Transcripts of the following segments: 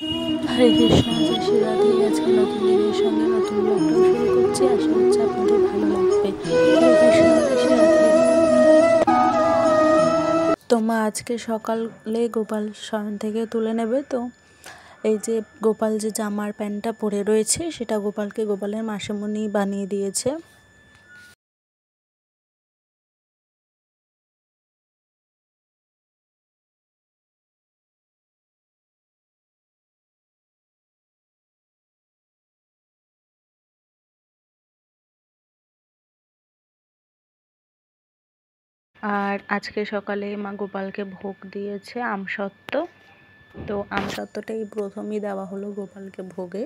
হরে কৃষ্ণ, জয় শ্রী রাধে। আজকে নতুন দিনের সঙ্গে নতুন ব্লগটা শুরু করছি। আশা করছি আপনাদের ভালো লাগবে। হরে কৃষ্ণ, জয় শ্রী রাধে। তো মা আজকে সকালে গোপাল শয়ন থেকে তুলে নেবে। তো এই যে গোপাল যে জামার প্যান্টটা পরে রয়েছে সেটা গোপালকে গোপালের মাসিমণি বানিয়ে দিয়েছে। আর আজকে সকালে মা গোপালকে ভোগ দিয়েছে আমসত্ত্ব। তো আমসত্ত্বটাই প্রথমেই দেওয়া হলো গোপালকে ভোগে।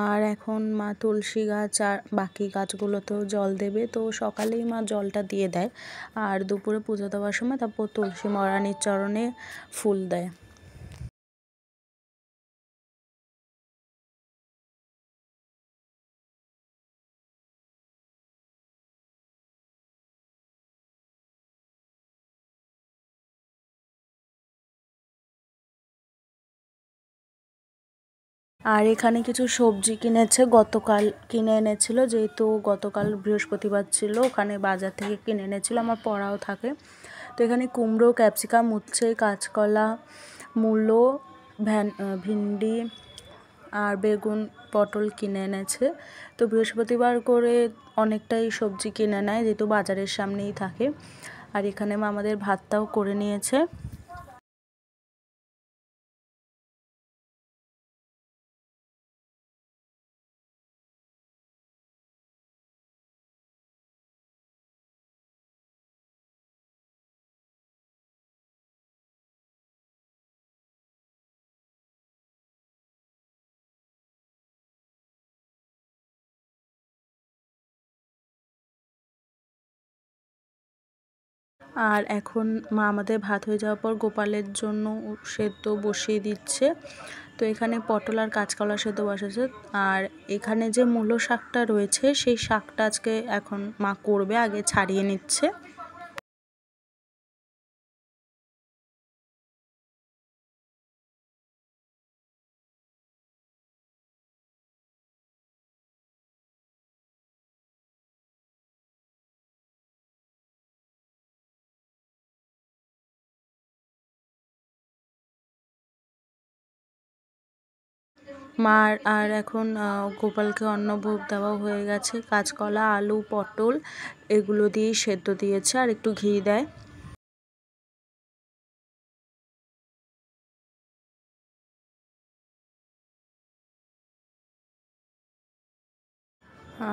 আর এখন মা তুলসী গাছ আর বাকি গাছগুলোতেও জল দেবে। তো সকালেই মা জলটা দিয়ে দেয়, আর দুপুরে পুজো দেওয়ার সময় তারপর তুলসী মহারানীর চরণে ফুল দেয়। আর এখানে কিছু সবজি কিনেছে, গতকাল কিনে এনেছিল, যেহেতু গতকাল বৃহস্পতিবার ছিল ওখানে বাজার থেকে কিনে এনেছিল, আমার পড়াও থাকে। তো এখানে কুমড়ো, ক্যাপসিকাম, উচ্ছে, কাঁচকলা, মূলো, ভিন্ডি আর বেগুন, পটল কিনে এনেছে। তো বৃহস্পতিবার করে অনেকটাই সবজি কিনে নেয়, যেহেতু বাজারের সামনেই থাকে। আর এখানে আমাদের ভাতটাও করে নিয়েছে। আর এখন মা আমাদের ভাত হয়ে যাওয়ার পর গোপালের জন্য সেদ্ধ বসিয়ে দিচ্ছে। তো এখানে পটল আর কাঁচকলা সেদ্ধ বসেছে। আর এখানে যে মূলো শাকটা রয়েছে সেই শাকটা আজকে এখন মা করবে, আগে ছাড়িয়ে নিচ্ছে। মার আর এখন গোপালকে অন্নভোগ দেওয়া হয়ে গেছে। কাঁচকলা, আলু, পটল এগুলো দিয়েই সেদ্ধ দিয়েছে, আর একটু ঘি দেয়।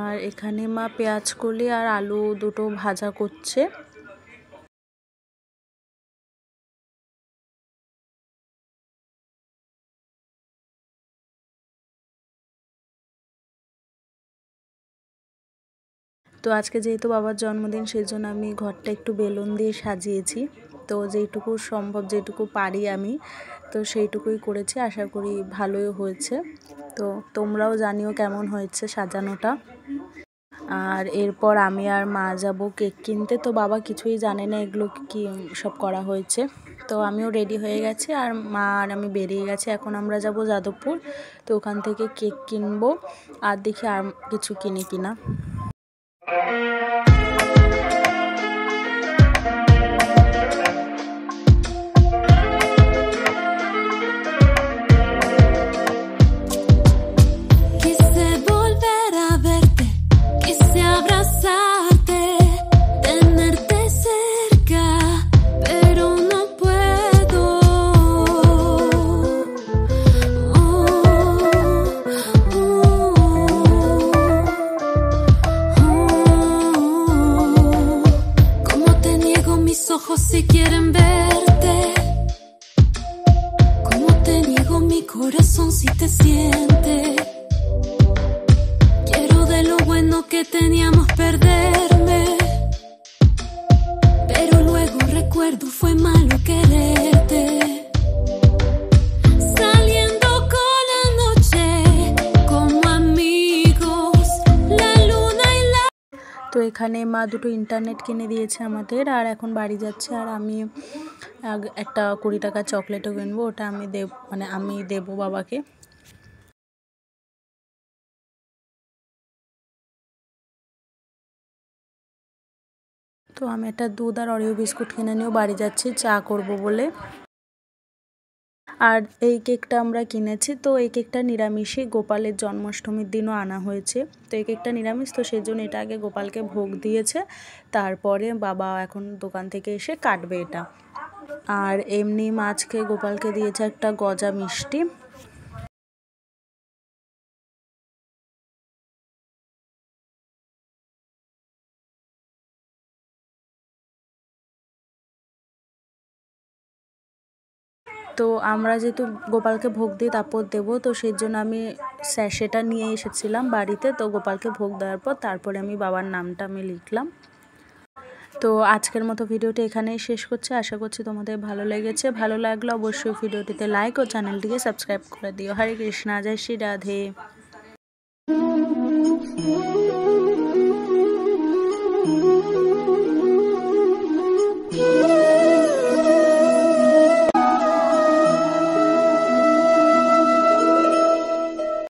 আর এখানে মা পেঁয়াজ কলি আর আলু দুটো ভাজা করছে। তো আজকে যেহেতু বাবার জন্মদিন, সেই জন্য আমি ঘরটা একটু বেলুন দিয়ে সাজিয়েছি। তো যেইটুকু সম্ভব, যেটুকু পারি আমি, তো সেইটুকুই করেছি। আশা করি ভালোই হয়েছে। তো তোমরাও জানিও কেমন হয়েছে সাজানোটা। আর এরপর আমি আর মা যাব কেক কিনতে। তো বাবা কিছুই জানে না এগুলো কি সব করা হয়েছে। তো আমিও রেডি হয়ে গেছি, আর মা আর আমি বেরিয়ে গেছি। এখন আমরা যাব যাদবপুর। তো ওখান থেকে কেক কিনবো, আর দেখি আর কিছু কিনি কিনা। Ojos si quieren verte, como te niego mi corazón si te siente. Quiero de lo bueno que teníamos perderme, pero luego recuerdo fue malo quererte. Saliendo এখানে মা দুটো ইন্টারনেট কিনে দিয়েছে আমাদের, আর এখন বাড়ি যাচ্ছে। আর আমি একটা 20 টাকার চকলেটও কিনবো, ওটা আমি দেবো বাবাকে। তো আমি একটা দুধ আর অরিও বিস্কুট কিনে নিয়েও বাড়ি যাচ্ছি চা করব বলে। আর এই কেকটা আমরা কিনেছি, তো এই কেকটা নিরামিষই, গোপালের জন্মাষ্টমীর দিনও আনা হয়েছে। তো এই কেকটা নিরামিষ, তো সেই জন্য এটা আগে গোপালকে ভোগ দিয়েছে, তারপরে বাবা এখন দোকান থেকে এসে কাটবে এটা। আর এমনি মাছকে গোপালকে দিয়েছে একটা গজা মিষ্টি। তো আমরা যেহেতু গোপালকে ভোগ দিয়ে তারপর দেবো, তো সেই জন্য আমি স্যাশেটা নিয়ে এসেছিলাম বাড়িতে। তো গোপালকে ভোগ দেওয়ার পর তারপরে আমি বাবার নামটা আমি লিখলাম। তো আজকের মতো ভিডিওটি এখানেই শেষ করছি। আশা করছি তোমাদের ভালো লেগেছে। ভালো লাগলে অবশ্যই ভিডিওটিতে লাইক ও চ্যানেলটিকে সাবস্ক্রাইব করে দিও। হরে কৃষ্ণা, জয় শ্রী রাধে।